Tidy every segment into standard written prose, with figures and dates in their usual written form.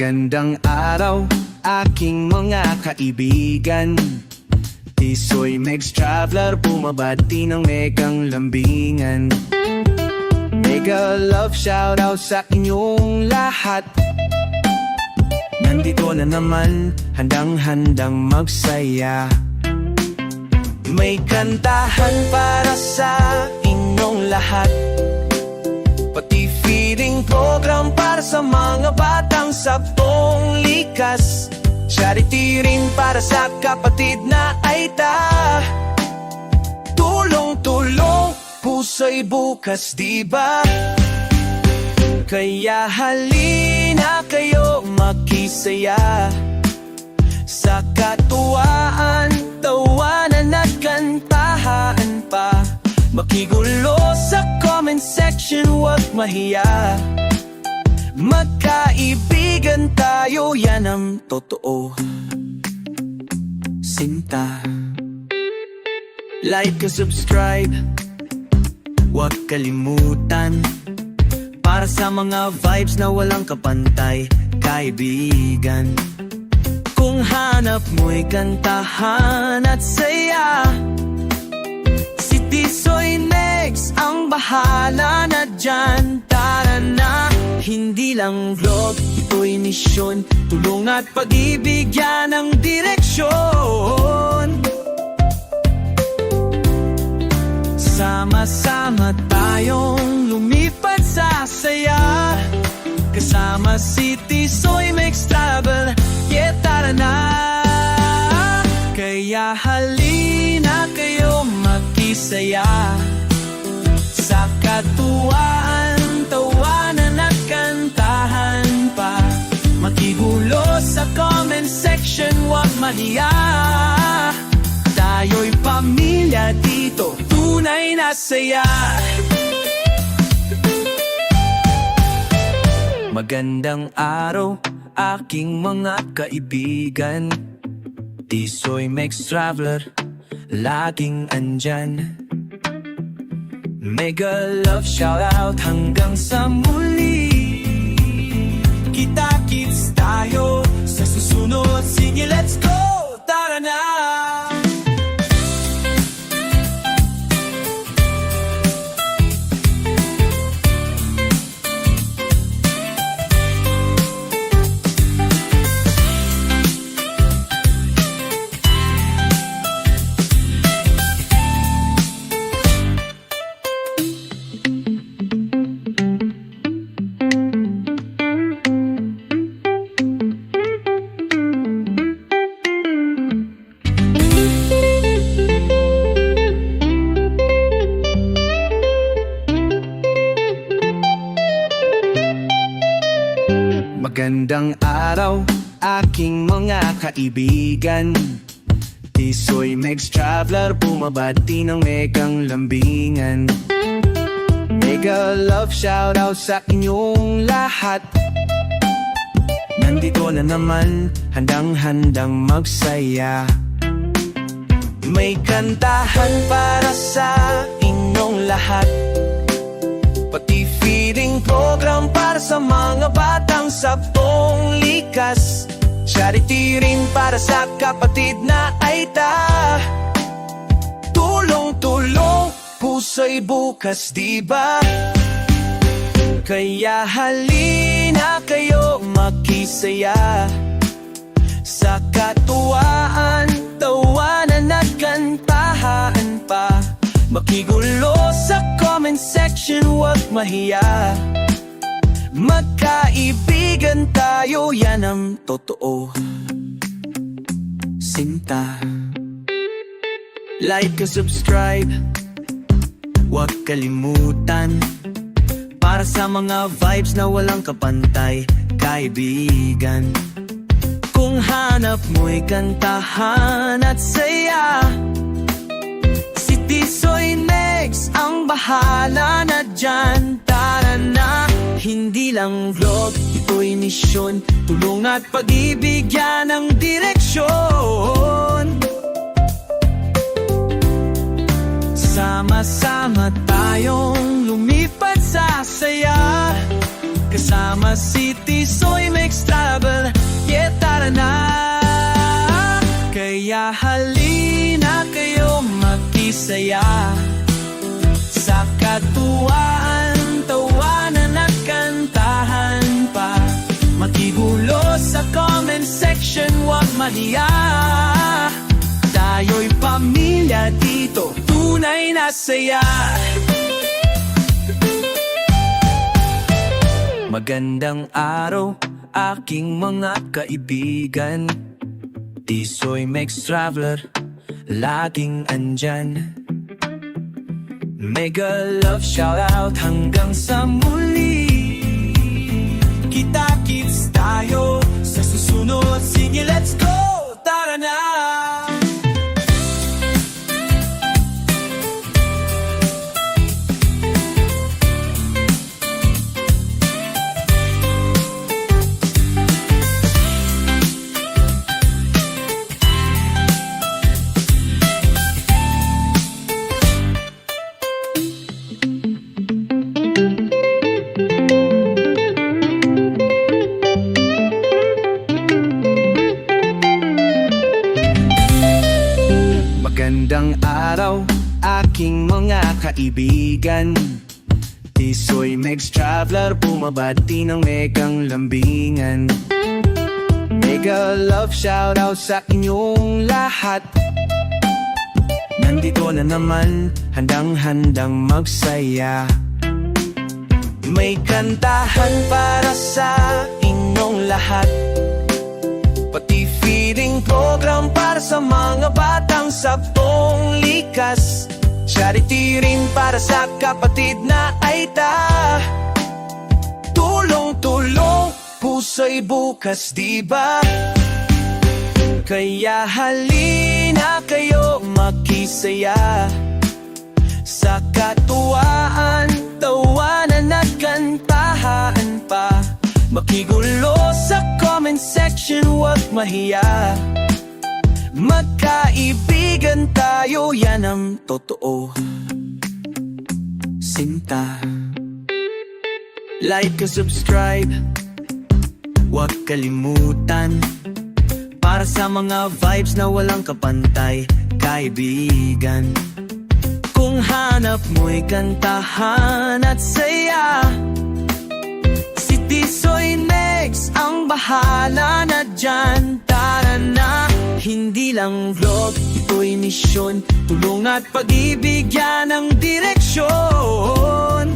Magandang araw, aking mga kaibigan. Tisoy Megs Traveler, bumabati ng megang lambingan. Mega love shoutout sa inyong lahat. Nandito na naman, handang-handang magsaya. May kantahan para sa inyong lahat, pati feeding program para sa mga batang sabong likas. Charity rin para sa kapatid na Aita. Tulong-tulong, puso'y bukas, diba? Kaya halina kayo makisaya sa katuwaan, tawanan at kantahan pa. Makigulo sa comment section, huwag mahiya. Magkaibigan tayo, yan ang totoo. Sinta, like and subscribe, huwag kalimutan. Para sa mga vibes na walang kapantay, kaibigan. Kung hanap mo'y kantahan at saya, si Tisoy Megs ang bahala na dyan. Tara na, hindi lang vlog, ito'y misyon. Tulong at pag-ibig, yan ang direksyon. Sama-sama tayong lumipat sa saya, kasama si Tisoy Megs Travel. Yeah, tara na. Kaya halina kayo makisaya sa katuwaan, tawanan at kantahan pa. Makigulo sa comment section, huwag mahiya. Tayo'y pamilya dito, tunay na saya. Magandang araw, aking mga kaibigan. Tisoy Megs Traveler, laging andyan. Mega love shoutout hanggang sa muli. Kita-kits tayo sa susunod. Sige, let's go! Tara na! Magandang araw, aking mga kaibigan. Tisoy Megs Traveler, bumabati ng megang lambingan. Mega love shoutout sa inyong lahat. Nandito na naman, handang-handang magsaya. May kantahan para sa inyong lahat, pati feeding program para sa mga batang sabong likas. Charity rin para sa kapatid na Aita. Tulong-tulong, puso'y bukas, diba? Kaya halina kayo makisaya sa katuwaan, tawanan at kantahan pa. Makigulo sa comment section, huwag mahiya. Magkaibigan tayo, yan ang totoo. Sinta, like and subscribe, huwag kalimutan. Para sa mga vibes na walang kapantay, kaibigan. Kung hanap mo'y kantahan at saya, Tisoy Megs ang bahala na dyan. Tara na, hindi lang vlog, ito'y misyon. Tulong at pag-ibig, yan ang direksyon. Sama-sama tayong lumipat sa saya, kasama Sama City, Soy makes travel. Yeah, tara na. Kaya halina kayo makisaya sa katuwaan, tawanan at kantahan pa. Makigulo sa comment section, wag mahiya. Tayo'y pamilya dito, tunay na saya. Magandang araw, aking mga kaibigan. Tisoy makes traveler, laging andyan. Mega love shoutout hanggang sa muli. Kita-kits tayo sa susunod. Sige, let's go! Tara na! Magandang araw, aking mga kaibigan. Tisoy makes traveler, bumabati ng megang lambingan. Mega love shoutout sa inyong lahat. Nandito na naman, handang-handang magsaya. May kantahan para sa inyong lahat. Pati feeding program para sa mga batang sabtong likas. Charity rin para sa kapatid na aita. Tulong-tulong, puso'y bukas, diba? Kaya halina kayo makisaya sa katuwaan, tawanan at kantahan pa. Makigulo sa comment section, wag mahiya. Magkaibigan tayo, yan ang totoo. Sinta. Like and subscribe, wag kalimutan. Para sa mga vibes na walang kapantay, kaibigan. Kung hanap mo'y kantahan at saya, Tisoy next ang bahala na dyan. Tara na, hindi lang vlog, ito'y misyon. Tulong at pag-ibig, yan ang direksyon.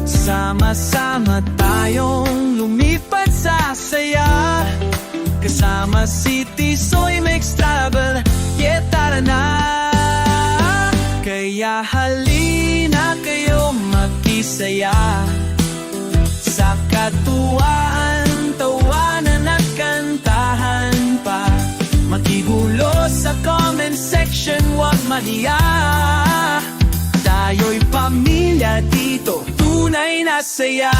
Sama-sama tayong lumipad sa saya. Kasama si Tisoy makes travel. Yeah, tara na. Kaya halina kayo makisaya sa katuwaan, tawanan at kantahan pa. Makigulo sa comment section, wag mahiya. Tayo'y pamilya dito, tunay na saya.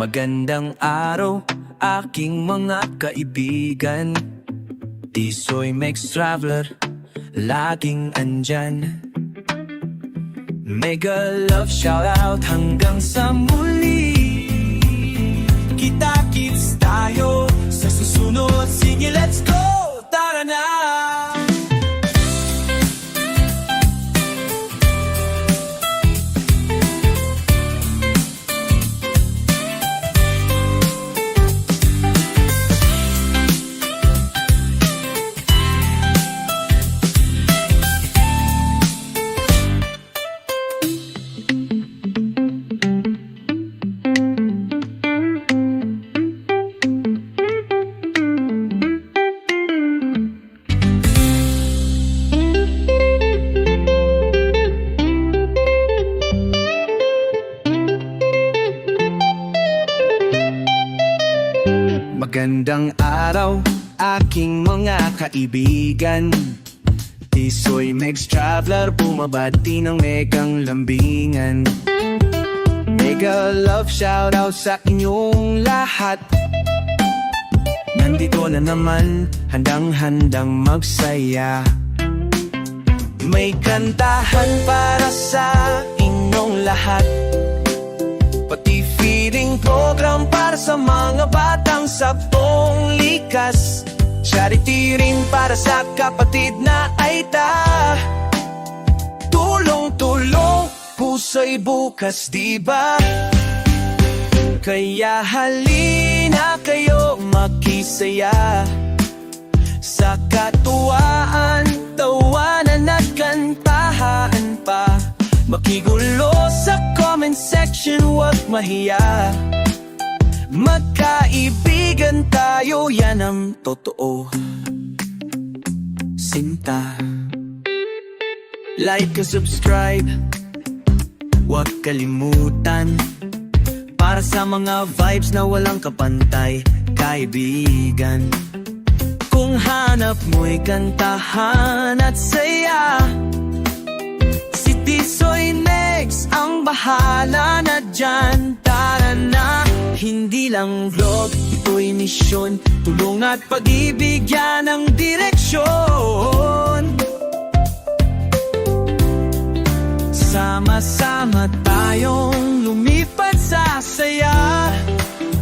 Magandang araw, aking mga kaibigan. Tisoy makes traveler, laging andyan. Mega love shoutout hanggang sa muli. Kita-kits tayo sa susunod. Sige, let's go! Tara na! Magandang araw, aking mga kaibigan. Tisoy makes traveler, bumabati ng megang lambingan. Mega love shoutout sa inyong lahat. Nandito na naman, handang-handang magsaya. May kantahan para sa inyong lahat, pati feeding program para sa mga batang saktong likas. Charity rin para sa kapatid na aita. Tulong-tulong, puso'y bukas, diba? Kaya halina kayo makisaya sa katuwaan, tawanan at kantahan pa. Makigulo sa comment section, huwag mahiya. Magkaibigan tayo, yan ang totoo. Sinta. Like and subscribe, huwag kalimutan. Para sa mga vibes na walang kapantay, kaibigan. Kung hanap mo'y kantahan at saya, si Tisoy next ang bahala na dyan. Tara na, hindi lang vlog, ito'y misyon. Tulong at pag-ibig, yan ang direksyon. Sama-sama tayong lumipat sa saya,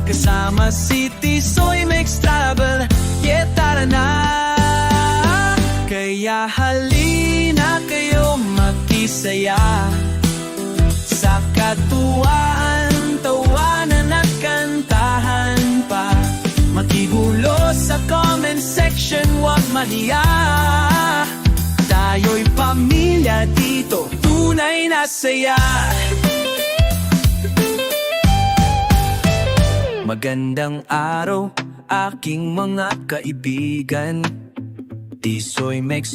kasama si Tisoy makes travel. Yeah, tara na. Kaya halina kayo makisaya sa katuwaan, tawanan at kantahan pa. Makigulo sa comment section, huwag mahiya. Tayo'y pamilya dito, tunay na saya. Magandang araw, aking mga kaibigan. Tisoy makes